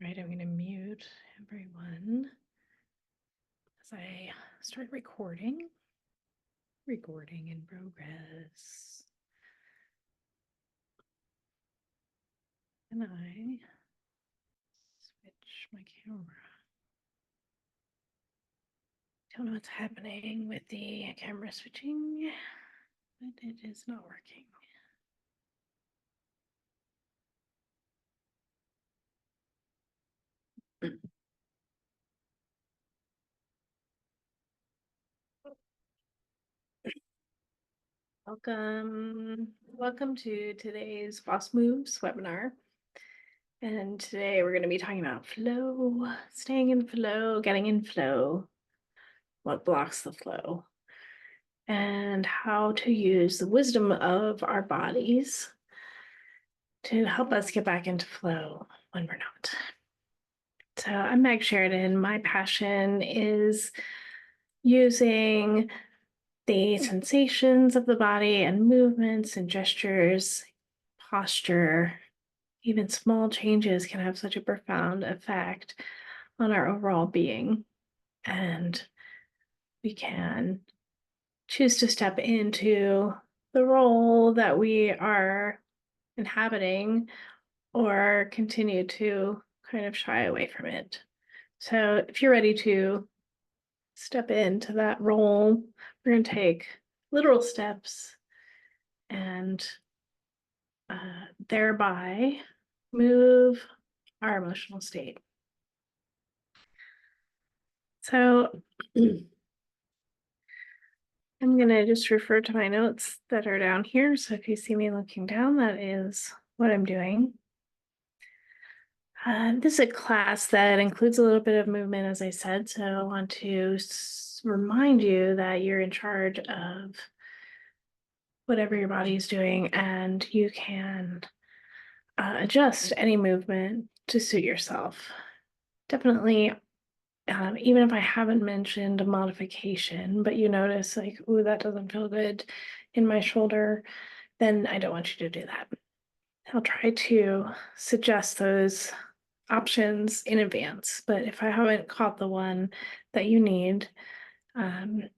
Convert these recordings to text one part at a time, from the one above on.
Right, I'm going to mute everyone as I start recording. Recording in progress. And I switch my camera. Don't know what's happening with the camera switching, but it is not working. Welcome to today's Boss Moves webinar. And today we're going to be talking about flow, staying in flow, getting in flow, what blocks the flow, and how to use the wisdom of our bodies to help us get back into flow when we're not. So I'm Meg Sheridan. My passion is using the sensations of the body and movements and gestures, posture, even small changes can have such a profound effect on our overall being. And we can choose to step into the role that we are inhabiting or continue to kind of shy away from it. So if you're ready to step into that role, we're going to take literal steps and thereby move our emotional state. So I'm going to just refer to my notes that are down here. So if you see me looking down, that is what I'm doing. This is a class that includes a little bit of movement, as I said. So I want to remind you that you're in charge of whatever your body is doing, and you can adjust any movement to suit yourself. Definitely, even if I haven't mentioned a modification, but you notice like, ooh, that doesn't feel good in my shoulder, then I don't want you to do that. I'll try to suggest those options in advance, but if I haven't caught the one that you need, don't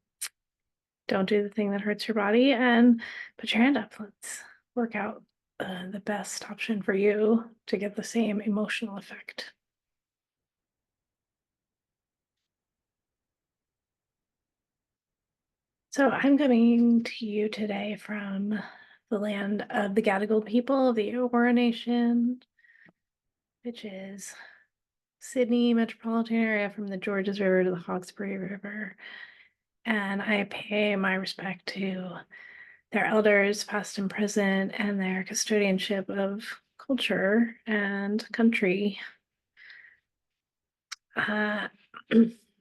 do the thing that hurts your body and put your hand up. Let's work out the best option for you to get the same emotional effect. So I'm coming to you today from the land of the Gadigal people of the Eora Nation, which is Sydney metropolitan area from the Georges River to the Hawkesbury River. And I pay my respect to their elders, past and present, and their custodianship of culture and country. I'm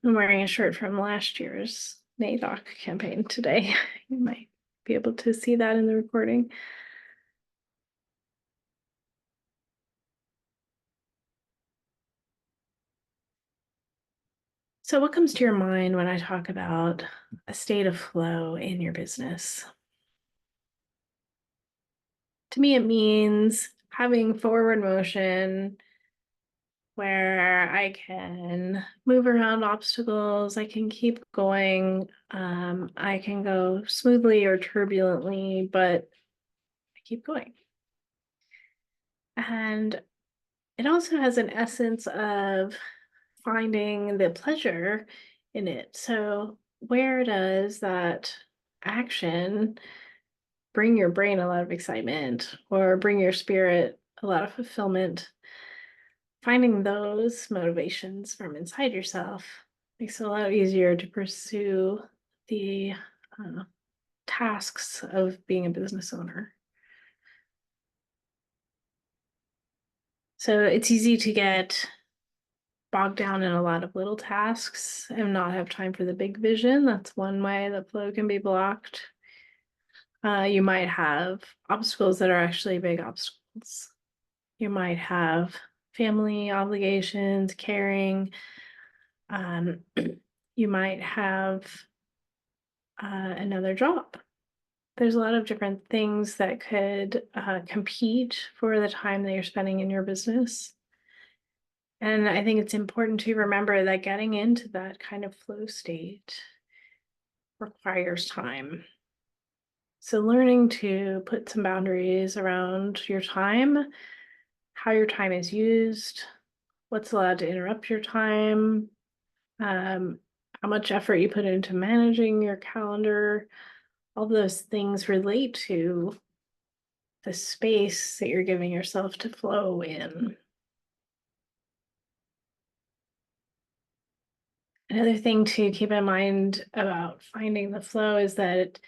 wearing a shirt from last year's NAIDOC campaign today. You might be able to see that in the recording. So what comes to your mind when I talk about a state of flow in your business? To me, it means having forward motion where I can move around obstacles, I can keep going, I can go smoothly or turbulently, but I keep going. And it also has an essence of finding the pleasure in it. So where does that action bring your brain a lot of excitement or bring your spirit a lot of fulfillment? Finding those motivations from inside yourself makes it a lot easier to pursue the tasks of being a business owner. So it's easy to get bogged down in a lot of little tasks and not have time for the big vision. That's one way that flow can be blocked. You might have obstacles that are actually big obstacles. You might have family obligations, caring. You might have another job. There's a lot of different things that could compete for the time that you're spending in your business. And I think it's important to remember that getting into that kind of flow state requires time. So learning to put some boundaries around your time, how your time is used, what's allowed to interrupt your time, um, how much effort you put into managing your calendar, all those things relate to the space that you're giving yourself to flow in. Another thing to keep in mind about finding the flow is that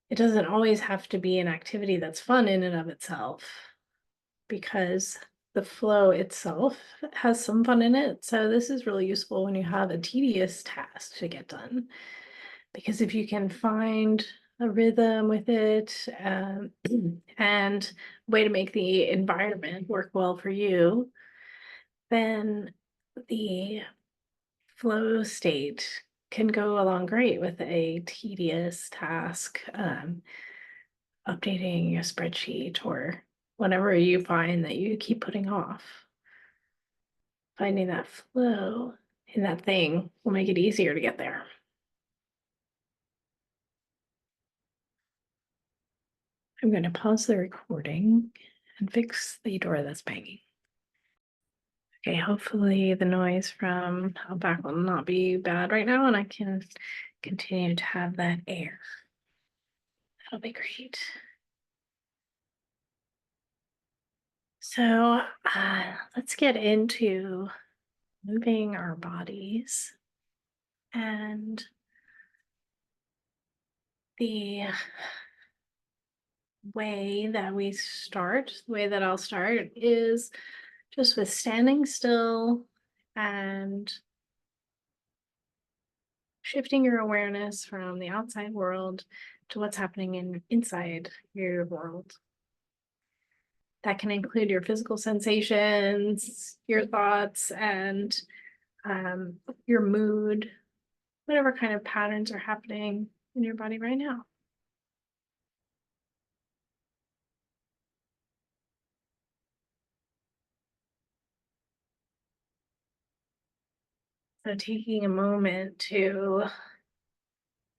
it doesn't always have to be an activity that's fun in and of itself, because the flow itself has some fun in it. So this is really useful when you have a tedious task to get done, because if you can find a rhythm with it, and a way to make the environment work well for you, then the flow state can go along great with a tedious task, updating a spreadsheet or whatever you find that you keep putting off. Finding that flow in that thing will make it easier to get there. I'm going to pause the recording and fix the door that's banging. Okay, hopefully the noise from out back will not be bad right now, and I can continue to have that air. That'll be great. So let's get into moving our bodies. And the way that we start, the way that I'll start is just with standing still and shifting your awareness from the outside world to what's happening inside your world. That can include your physical sensations, your thoughts, and your mood, whatever kind of patterns are happening in your body right now. So taking a moment to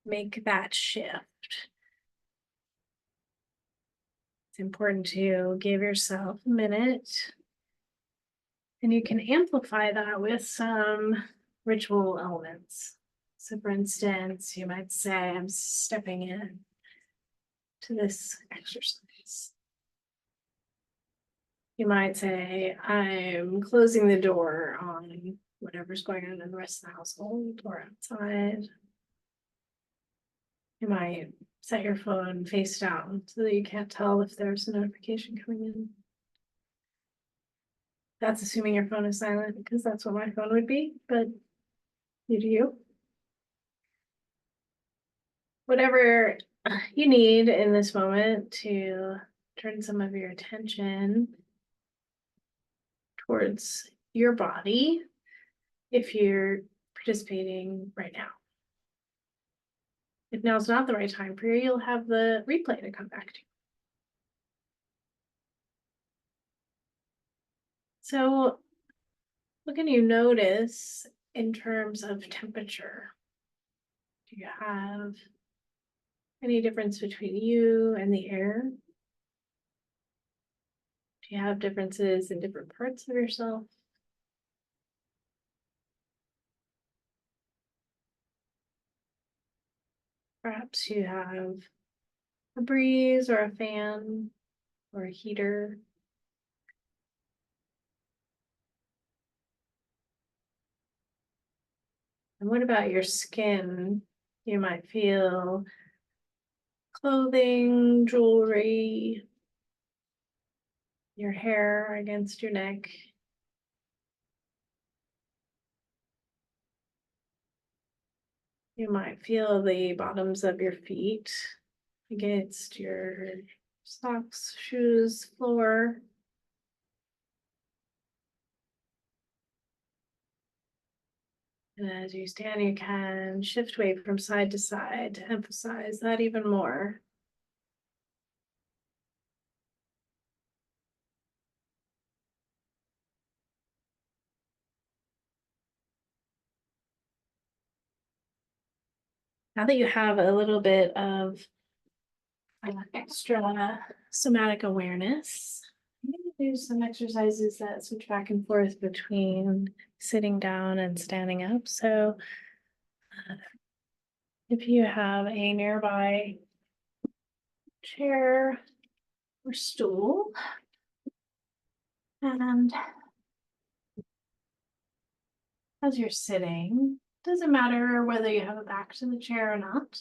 make that shift. It's important to give yourself a minute, and you can amplify that with some ritual elements. So for instance, you might say, I'm stepping in to this exercise. You might say, I'm closing the door on whatever's going on in the rest of the household or outside. You might set your phone face down so that you can't tell if there's a notification coming in. That's assuming your phone is silent, because that's what my phone would be, but you do you. Whatever you need in this moment to turn some of your attention towards your body if you're participating right now. If now's not the right time for you, you'll have the replay to come back to. So what can you notice in terms of temperature? Do you have any difference between you and the air? Do you have differences in different parts of yourself? Perhaps you have a breeze or a fan or a heater. And what about your skin? You might feel clothing, jewelry, your hair against your neck. You might feel the bottoms of your feet against your socks, shoes, floor. And as you stand, you can shift weight from side to side to emphasize that even more. Now that you have a little bit of extra somatic awareness, I'm going to do some exercises that switch back and forth between sitting down and standing up. So if you have a nearby chair or stool, and as you're sitting, doesn't matter whether you have a back to the chair or not.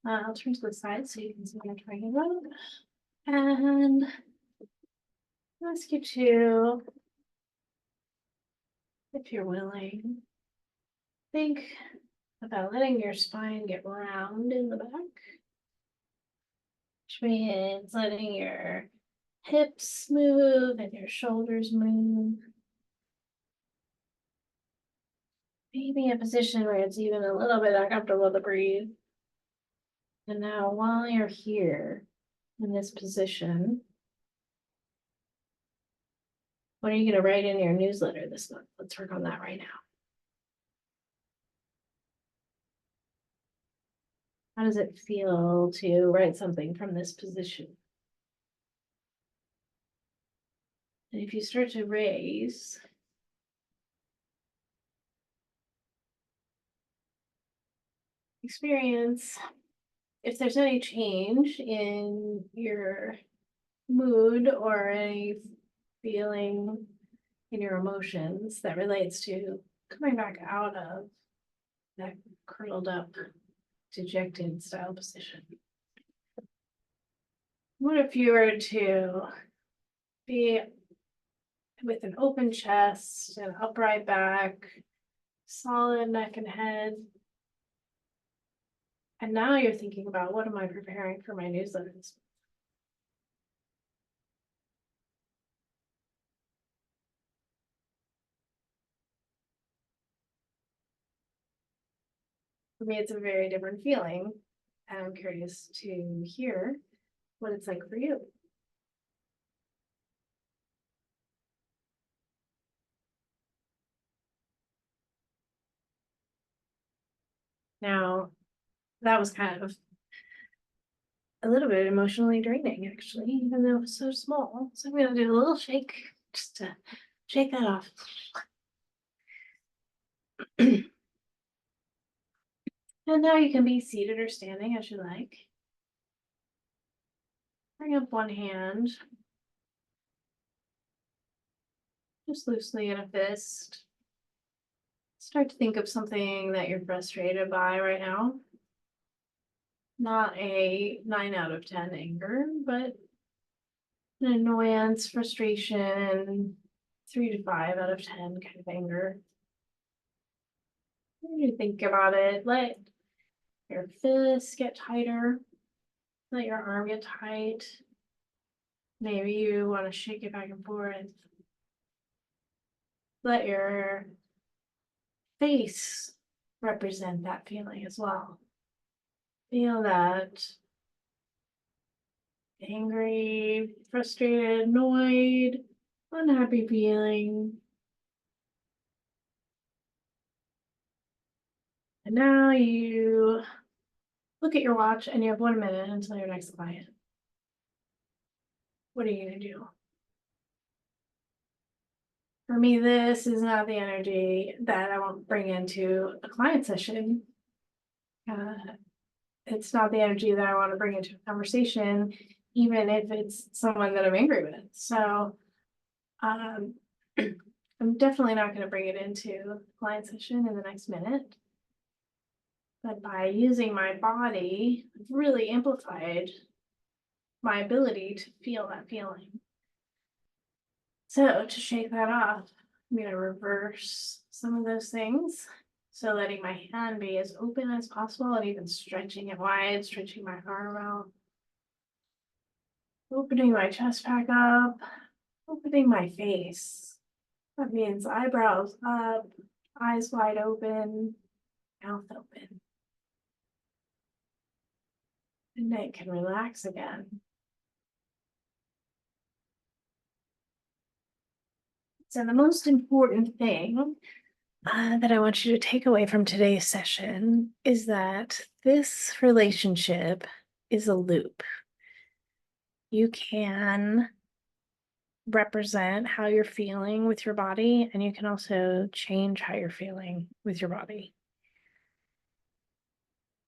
I'll turn to the side so you can see what I'm talking about. And ask you to, if you're willing, think about letting your spine get round in the back, which means letting your hips move and your shoulders move. Maybe a position where it's even a little bit uncomfortable to breathe. And now while you're here in this position, what are you going to write in your newsletter this month? Let's work on that right now. How does it feel to write something from this position? And if you start to raise, experience if there's any change in your mood or any feeling in your emotions that relates to coming back out of that curled up, dejected style position. What if you were to be with an open chest, an upright back, solid neck and head, and now you're thinking about, what am I preparing for my newsletters? For me, it's a very different feeling, and I'm curious to hear what it's like for you. Now, that was kind of a little bit emotionally draining, actually, even though it was so small. So I'm going to do a little shake just to shake that off. And now you can be seated or standing as you like. Bring up one hand, just loosely in a fist. Start to think of something that you're frustrated by right now. Not a 9 out of 10 anger, but an annoyance, frustration, 3 to 5 out of 10 kind of anger. When you think about it, let your fists get tighter, let your arm get tight. Maybe you want to shake it back and forth. Let your face represent that feeling as well. Feel that angry, frustrated, annoyed, unhappy feeling. And now you look at your watch and you have 1 minute until your next client. What are you going to do? For me, this is not the energy that I want to bring into a client session. It's not the energy that I want to bring into a conversation, even if it's someone that I'm angry with. So I'm definitely not going to bring it into a client session in the next minute. But by using my body, I've really amplified my ability to feel that feeling. So to shake that off, I'm going to reverse some of those things. So letting my hand be as open as possible and even stretching it wide, stretching my arm out. Opening my chest back up, opening my face. That means eyebrows up, eyes wide open, mouth open. And then it can relax again. So the most important thing that I want you to take away from today's session is that this relationship is a loop. You can represent how you're feeling with your body, and you can also change how you're feeling with your body.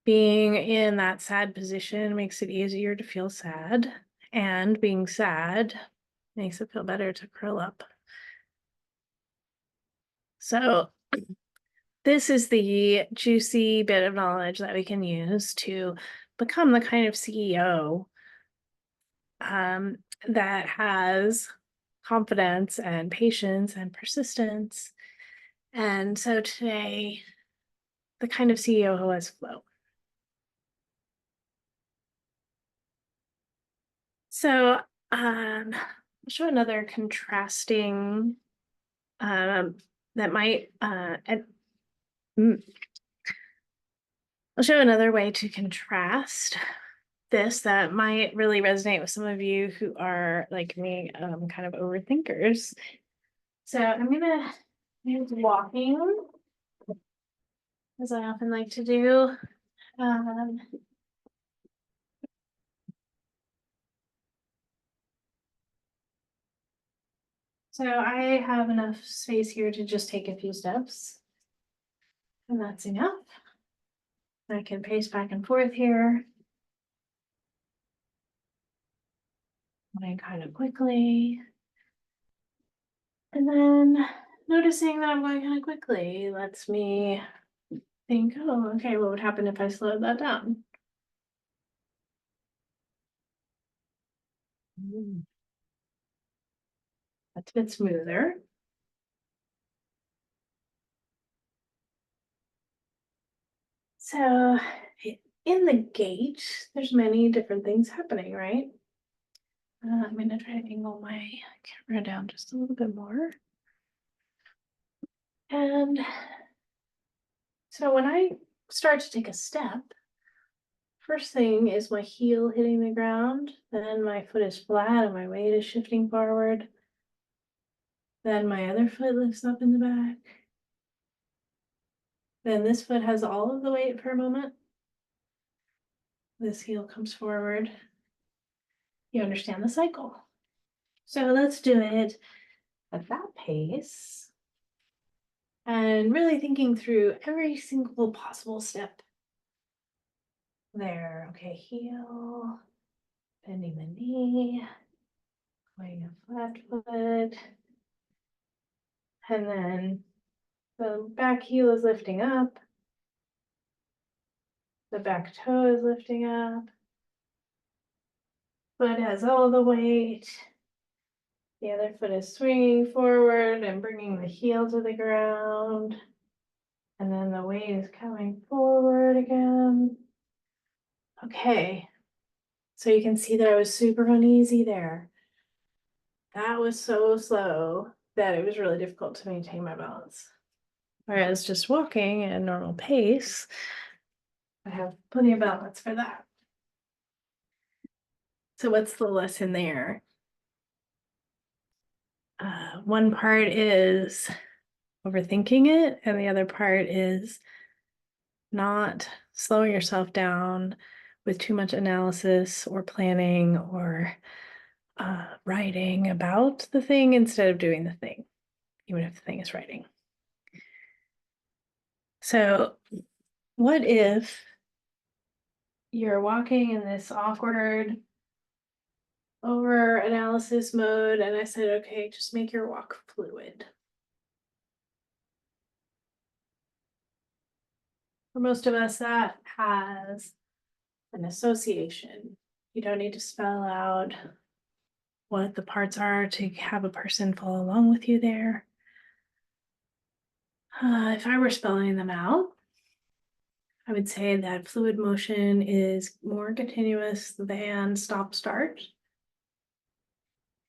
Being in that sad position makes it easier to feel sad, and being sad makes it feel better to curl up. So this is the juicy bit of knowledge that we can use to become the kind of CEO that has confidence and patience and persistence. And so today, the kind of CEO who has flow. So I'll show another contrasting that might I'll show another way to contrast this that might really resonate with some of you who are like me, kind of overthinkers. So I'm gonna use walking, as I often like to do. So I have enough space here to just take a few steps, and that's enough. I can pace back and forth here. Going kind of quickly. And then noticing that I'm going kind of quickly lets me think, oh, okay, what would happen if I slowed that down? That's a bit smoother. So in the gait, there's many different things happening, right? I'm gonna try to angle my camera down just a little bit more. And so when I start to take a step, first thing is my heel hitting the ground, then my foot is flat and my weight is shifting forward. Then my other foot lifts up in the back. Then this foot has all of the weight for a moment. This heel comes forward. You understand the cycle. So let's do it at that pace. And really thinking through every single possible step there. Okay, heel, bending the knee, going a flat foot, and then the back heel is lifting up, the back toe is lifting up, foot has all the weight, the other foot is swinging forward and bringing the heel to the ground, and then the weight is coming forward again. Okay, so you can see that I was super uneasy there. That was so slow that it was really difficult to maintain my balance. Whereas just walking at a normal pace, I have plenty of balance for that. So what's the lesson there? One part is overthinking it, and the other part is not slowing yourself down with too much analysis or planning or writing about the thing instead of doing the thing, even if the thing is writing. So what if you're walking in this awkward over analysis mode and I said, okay, just make your walk fluid? For most of us, that has an association. You don't need to spell out what the parts are to have a person follow along with you there. If I were spelling them out, I would say that fluid motion is more continuous than stop start.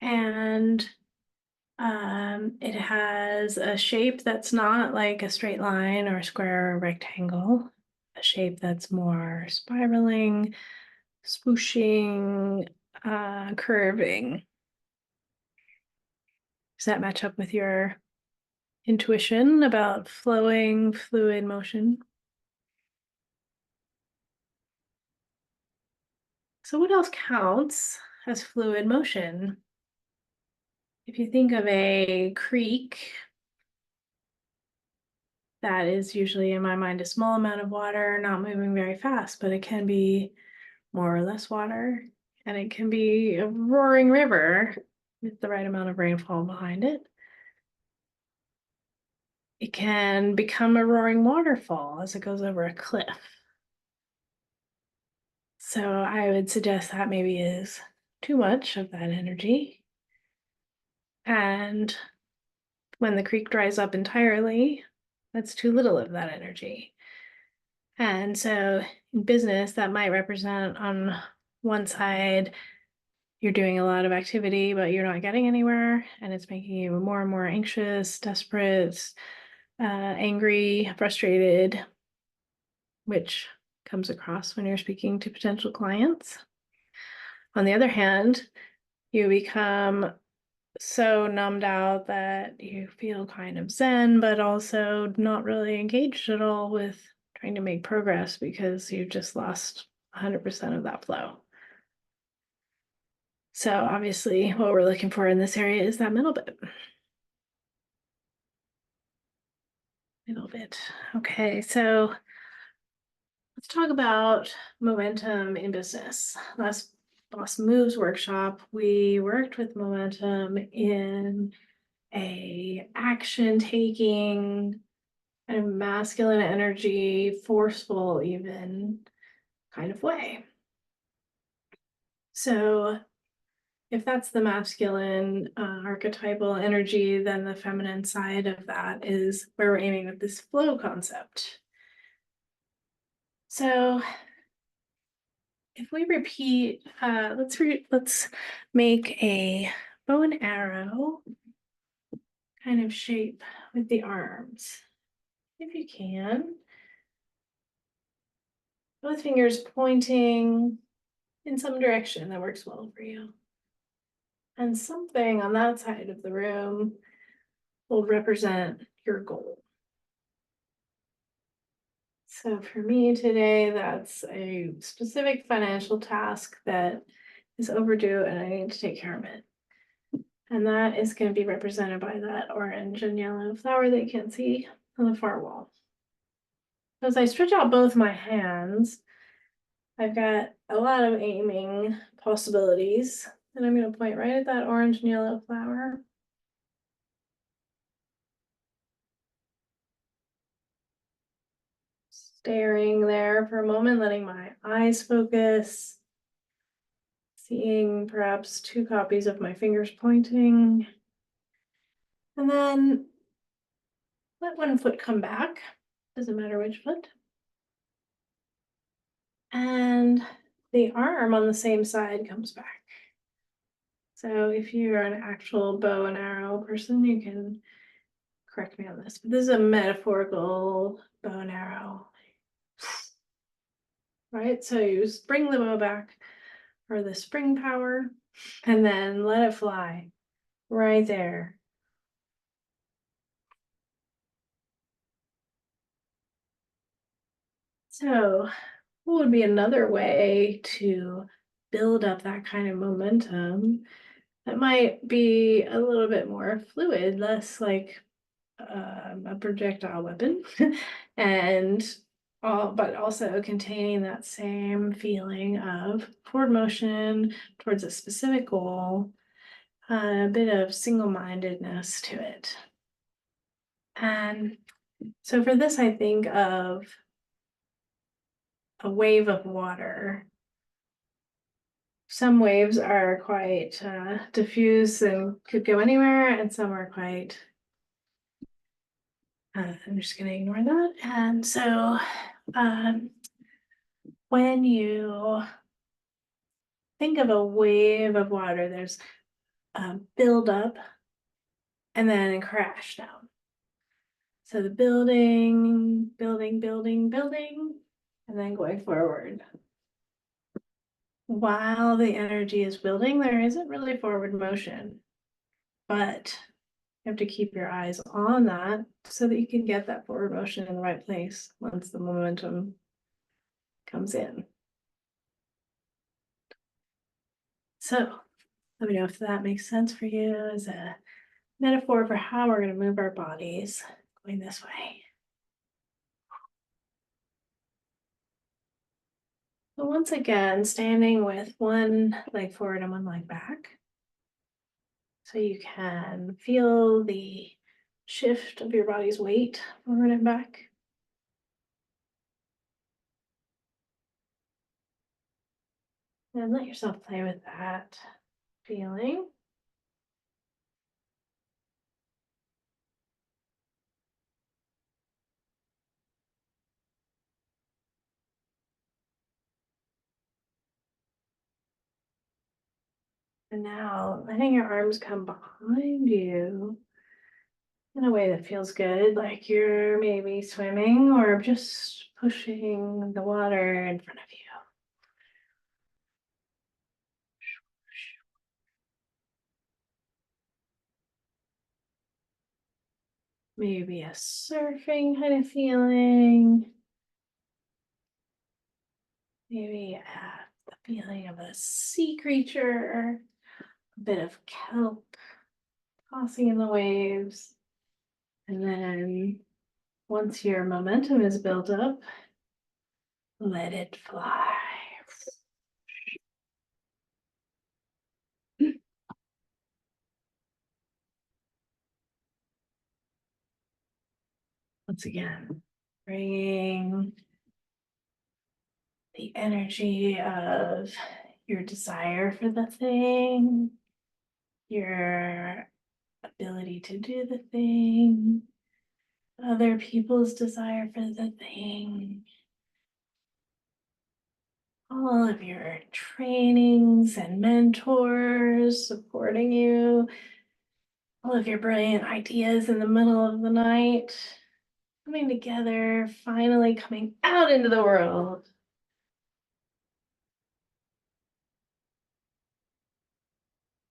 And it has a shape that's not like a straight line or a square or a rectangle, a shape that's more spiraling, swooshing, curving. Does that match up with your intuition about flowing, fluid motion. So what else counts as fluid motion? If you think of a creek, that is usually in my mind a small amount of water, not moving very fast, but it can be more or less water, and it can be a roaring river with the right amount of rainfall behind it. It can become a roaring waterfall as it goes over a cliff. So I would suggest that maybe is too much of that energy. And when the creek dries up entirely, that's too little of that energy. And so in business, that might represent on one side, you're doing a lot of activity, but you're not getting anywhere. And it's making you more and more anxious, desperate, angry, frustrated, which comes across when you're speaking to potential clients. On the other hand, you become so numbed out that you feel kind of zen, but also not really engaged at all with trying to make progress because you've just lost 100% of that flow. So obviously what we're looking for in this area is that middle bit. Middle bit. Okay, so let's talk about momentum in business. Last Boss Moves workshop, we worked with momentum in a action taking kind of masculine energy, forceful even kind of way. So if that's the masculine archetypal energy, then the feminine side of that is where we're aiming with this flow concept. So if we repeat, let's make a bow and arrow kind of shape with the arms, if you can. Both fingers pointing in some direction that works well for you. And something on that side of the room will represent your goal. So for me today, that's a specific financial task that is overdue and I need to take care of it. And that is going to be represented by that orange and yellow flower that you can see on the far wall. As I stretch out both my hands, I've got a lot of aiming possibilities, and I'm going to point right at that orange and yellow flower. Staring there for a moment, letting my eyes focus, seeing perhaps 2 copies of my fingers pointing, and then let one foot come back, doesn't matter which foot. And the arm on the same side comes back. So if you're an actual bow and arrow person, you can correct me on this, but this is a metaphorical bow and arrow. Right? So you bring the bow back for the spring power and then let it fly right there. So what would be another way to build up that kind of momentum that might be a little bit more fluid, less like a projectile weapon, and but also containing that same feeling of forward motion towards a specific goal, a bit of single-mindedness to it. And so for this, I think of a wave of water. Some waves are quite diffuse and could go anywhere, and some are quite I'm just going to ignore that. And so when you think of a wave of water, there's a build up and then a crash down. So the building, and then going forward. While the energy is building, there isn't really forward motion, but You have to keep your eyes on that so that you can get that forward motion in the right place once the momentum comes in. So let me know if that makes sense for you as a metaphor for how we're going to move our bodies going this way. So once again, standing with one leg forward and one leg back. So you can feel the shift of your body's weight forward and back. And let yourself play with that feeling. And now letting your arms come behind you in a way that feels good, like you're maybe swimming or just pushing the water in front of you. Maybe a surfing kind of feeling. Maybe the feeling of a sea creature, a bit of kelp tossing in the waves. And then once your momentum is built up, let it fly. Once again, bringing the energy of your desire for the thing, your ability to do the thing, other people's desire for the thing, all of your trainings and mentors supporting you, all of your brilliant ideas in the middle of the night, coming together, finally coming out into the world.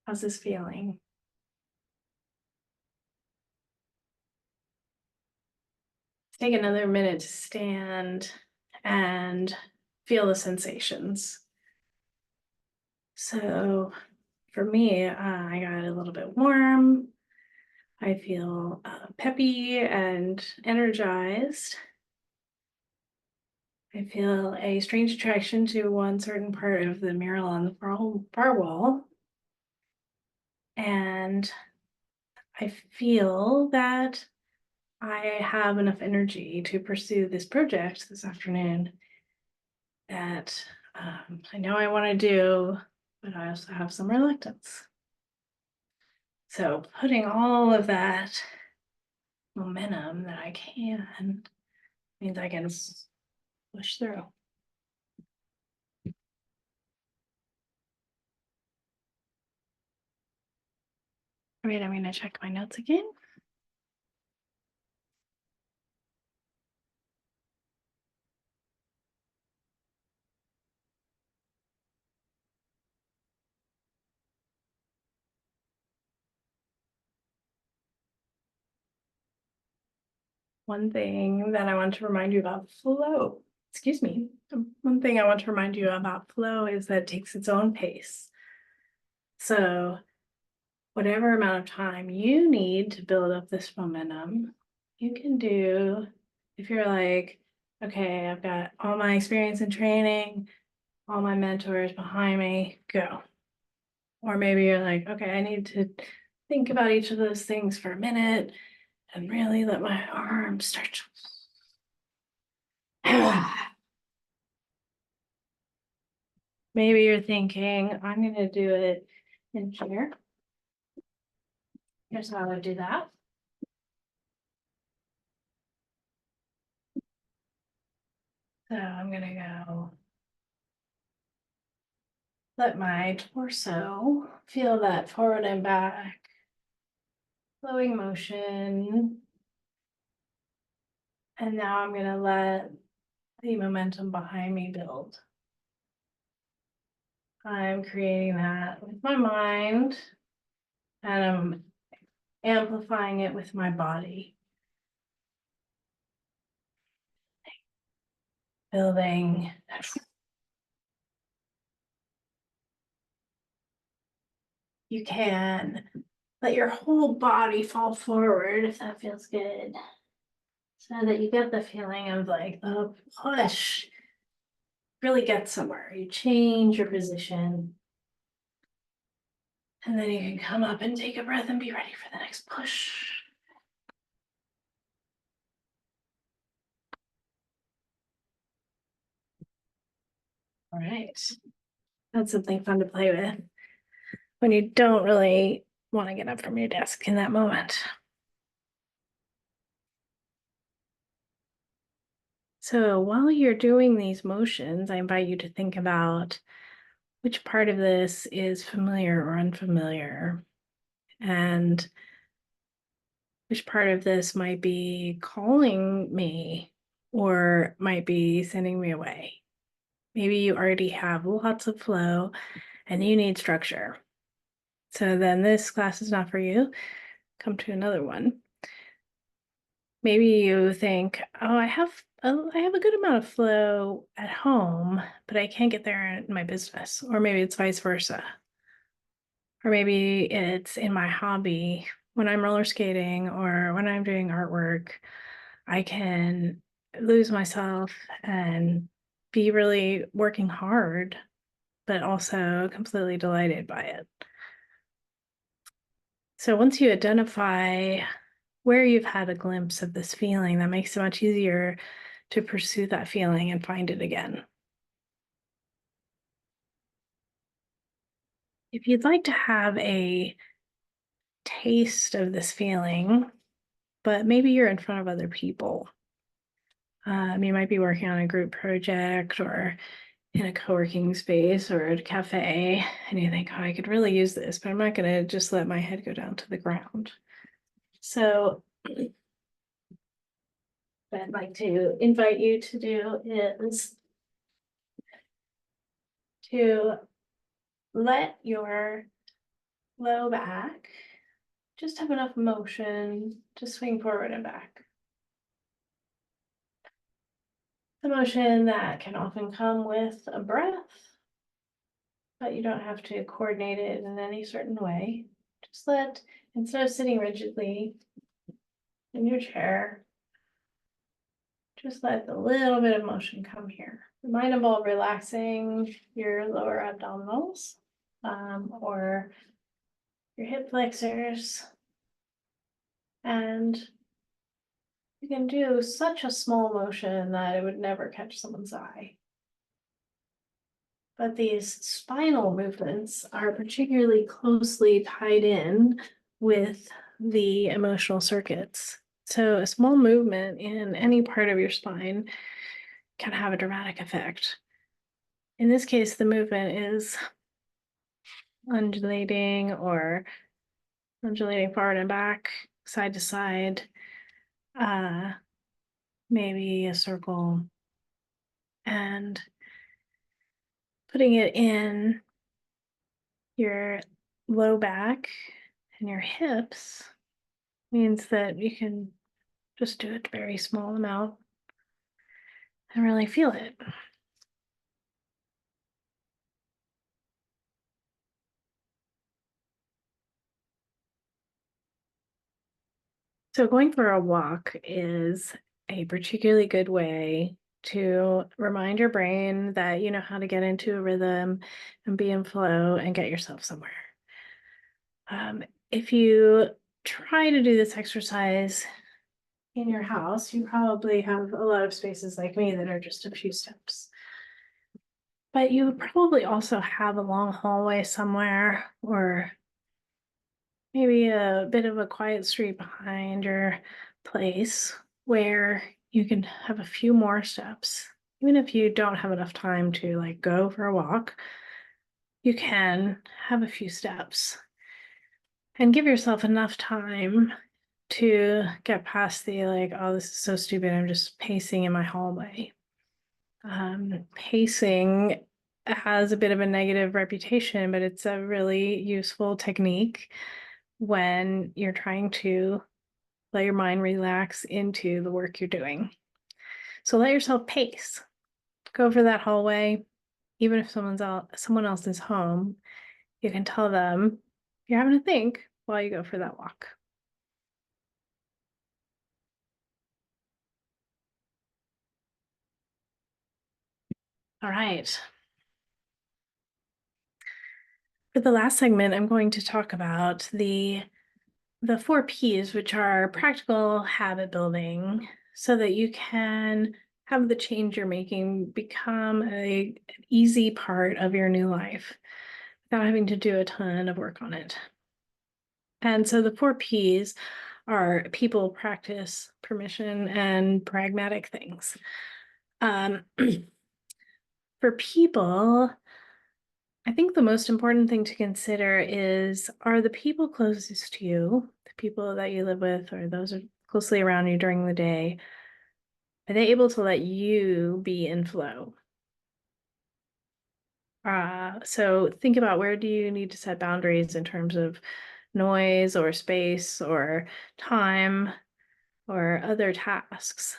How's this feeling? Take another minute to stand and feel the sensations. So for me, I got a little bit warm. I feel peppy and energized. I feel a strange attraction to one certain part of the mural on the far wall. And I feel that I have enough energy to pursue this project this afternoon that I know I want to do, but I also have some reluctance. So putting all of that momentum that I can means I can push through. All right, I'm going to check my notes again. One thing that I want to remind you about flow, excuse me, one thing I want to remind you about flow is that it takes its own pace. So whatever amount of time you need to build up this momentum, you can do. If you're like, okay, I've got all my experience and training, all my mentors behind me, go. Or maybe you're like, okay, I need to think about each of those things for a minute and really let my arms start to. Maybe you're thinking, I'm going to do it in here. Here's how I would do that. So I'm going to go let my torso feel that forward and back, flowing motion. And now I'm going to let the momentum behind me build. I'm creating that with my mind, and I'm amplifying it with my body. Building. You can let your whole body fall forward if that feels good. So that you get the feeling of like the push. Really get somewhere. You change your position. And then you can come up and take a breath and be ready for the next push. All right. That's something fun to play with when you don't really want to get up from your desk in that moment. So while you're doing these motions, I invite you to think about which part of this is familiar or unfamiliar, and which part of this might be calling me or might be sending me away. Maybe you already have lots of flow and you need structure. So then this class is not for you. Come to another one. Maybe you think, oh, I have a good amount of flow at home, but I can't get there in my business. Or maybe it's vice versa. Or maybe it's in my hobby. When I'm roller skating or when I'm doing artwork, I can lose myself and be really working hard, but also completely delighted by it. So once you identify where you've had a glimpse of this feeling, that makes it much easier to pursue that feeling and find it again. If you'd like to have a taste of this feeling, but maybe you're in front of other people, you might be working on a group project or in a co-working space or at a cafe, and you think, oh, I could really use this, but I'm not going to just let my head go down to the ground. So what I'd like to invite you to do is to let your low back just have enough motion to swing forward and back. The motion that can often come with a breath, but you don't have to coordinate it in any certain way. Just let, instead of sitting rigidly in your chair, just let a little bit of motion come here. Mindful relaxing your lower abdominals or your hip flexors. And you can do such a small motion that it would never catch someone's eye. But these spinal movements are particularly closely tied in with the emotional circuits. So a small movement in any part of your spine can have a dramatic effect. In this case, the movement is undulating or undulating forward and back, side to side, maybe a circle, and putting it in your low back and your hips means that you can just do a very small amount and really feel it. So going for a walk is a particularly good way to remind your brain that you know how to get into a rhythm and be in flow and get yourself somewhere. If you try to do this exercise in your house, you probably have a lot of spaces like me that are just a few steps. But you would probably also have a long hallway somewhere or maybe a bit of a quiet street behind your place where you can have a few more steps. Even if you don't have enough time to like go for a walk, you can have a few steps and give yourself enough time to get past the like, oh, this is so stupid, I'm just pacing in my hallway. Pacing has a bit of a negative reputation, but it's a really useful technique when you're trying to let your mind relax into the work you're doing. So let yourself pace. Go for that hallway. Even if someone else is home, you can tell them you're having to think while you go for that walk. All right. For the last segment, I'm going to talk about the 4 Ps, which are practical habit building, so that you can have the change you're making become an easy part of your new life without having to do a ton of work on it. And so the 4 Ps are people, practice, permission, and pragmatic things. For people, I think the most important thing to consider is, are the people closest to you, the people that you live with, or those are closely around you during the day, are they able to let you be in flow? So think about, where do you need to set boundaries in terms of noise or space or time or other tasks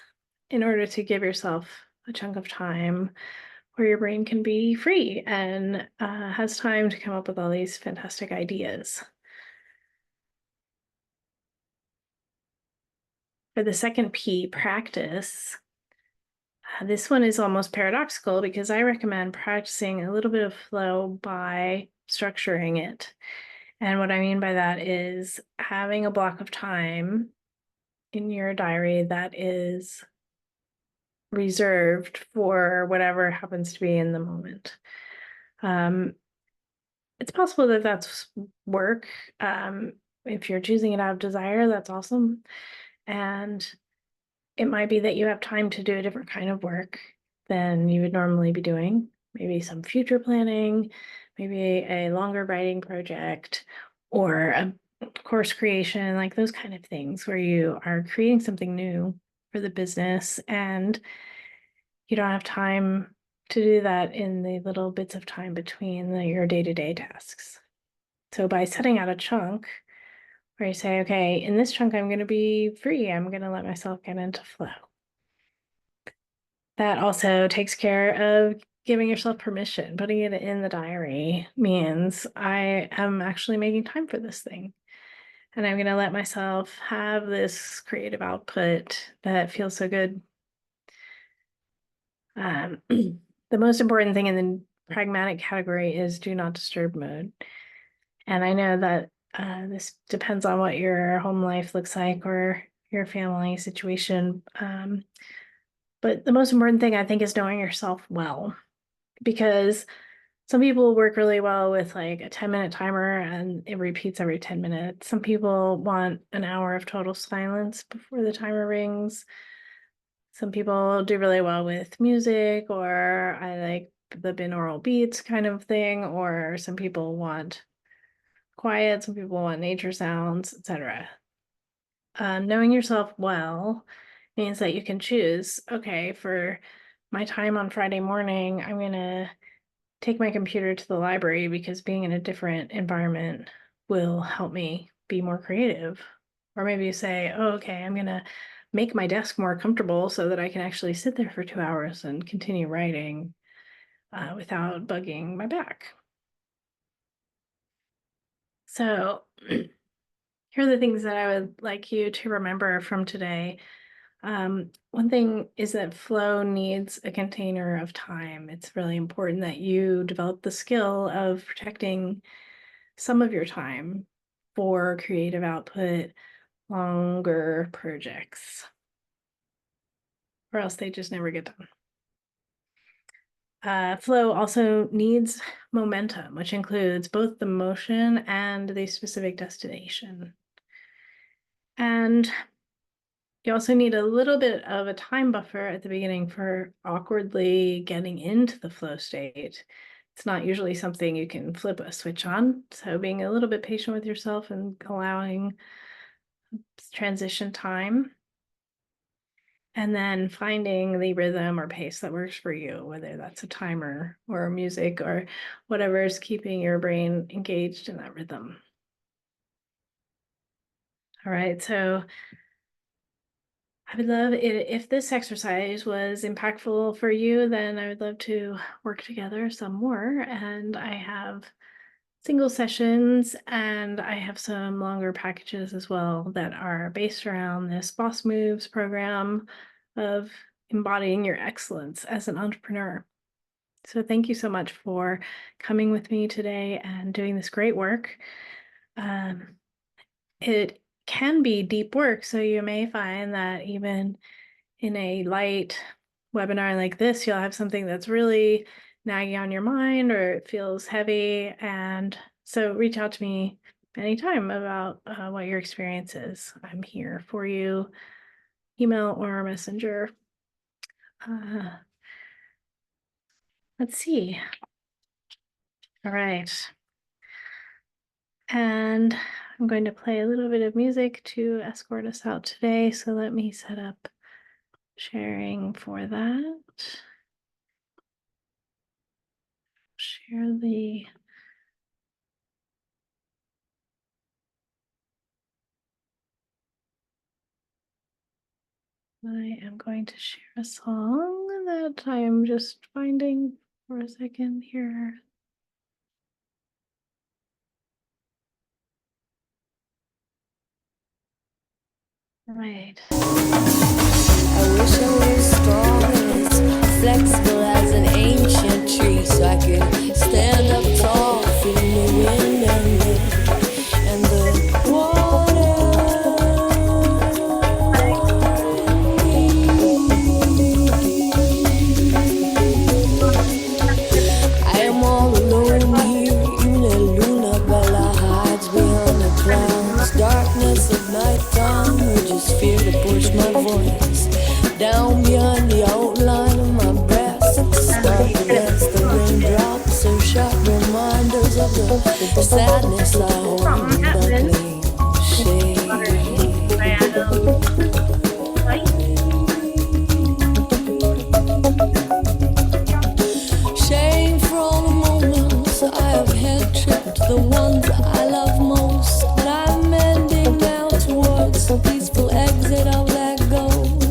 in order to give yourself a chunk of time where your brain can be free and has time to come up with all these fantastic ideas. For the second P, practice, this one is almost paradoxical because I recommend practicing a little bit of flow by structuring it. And what I mean by that is having a block of time in your diary that is reserved for whatever happens to be in the moment. It's possible that that's work. If you're choosing it out of desire, that's awesome. And it might be that you have time to do a different kind of work than you would normally be doing. Maybe some future planning, maybe a longer writing project, or a course creation, like those kind of things where you are creating something new for the business and you don't have time to do that in the little bits of time between your day-to-day tasks. So by setting out a chunk where you say, okay, in this chunk, I'm going to be free. I'm going to let myself get into flow. That also takes care of giving yourself permission. Putting it in the diary means I am actually making time for this thing. And I'm going to let myself have this creative output that feels so good. The most important thing in the pragmatic category is do not disturb mode. And I know that this depends on what your home life looks like or your family situation. But the most important thing, I think, is knowing yourself well, because some people work really well with like a 10-minute timer and it repeats every 10 minutes. Some people want an hour of total silence before the timer rings. Some people do really well with music, or I like the binaural beats kind of thing, or some people want quiet, some people want nature sounds, etc. Knowing yourself well means that you can choose, okay, for my time on Friday morning, I'm going to take my computer to the library because being in a different environment will help me be more creative. Or maybe you say, oh, okay, I'm going to make my desk more comfortable so that I can actually sit there for 2 hours and continue writing without bugging my back. So here are the things that I would like you to remember from today. One thing is that flow needs a container of time. It's really important that you develop the skill of protecting some of your time for creative output, longer projects, or else they just never get done. Flow also needs momentum, which includes both the motion and the specific destination. And you also need a little bit of a time buffer at the beginning for awkwardly getting into the flow state. It's not usually something you can flip a switch on. So being a little bit patient with yourself and allowing transition time. And then finding the rhythm or pace that works for you, whether that's a timer or music or whatever is keeping your brain engaged in that rhythm. All right, so I would love it if this exercise was impactful for you, then I would love to work together some more. And I have single sessions and I have some longer packages as well that are based around this Boss Moves program of embodying your excellence as an entrepreneur. So thank you so much for coming with me today and doing this great work. It can be deep work, so you may find that even in a light webinar like this, you'll have something that's really nagging on your mind or it feels heavy. And so reach out to me anytime about what your experience is. I'm here for you, email or messenger. Let's see. All right. And I'm going to play a little bit of music to escort us out today. So let me set up sharing for that. Share the I am going to share a song that I'm just finding for a second here. Right. I wish I was strong as flexible as an ancient tree, so I could stand up tall, feel the wind and the water. I am all alone here, even a Luna Bella hides behind the clouds. Darkness of nighttime, or just fear to push my voice down beyond the outline of my breast, stuck against the raindrops, so sharp reminders of the sadness I hold in bubbling shade. Shame for all the moments I have had tripped, the ones I love most, but I'm mending now towards a peaceful exit of that ghost.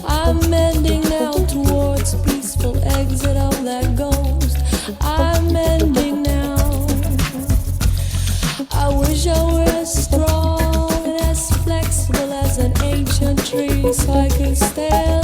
I'm mending now towards peaceful exit of that ghost. I'm mending now. I wish I were as strong and as flexible as an ancient tree, so I could stand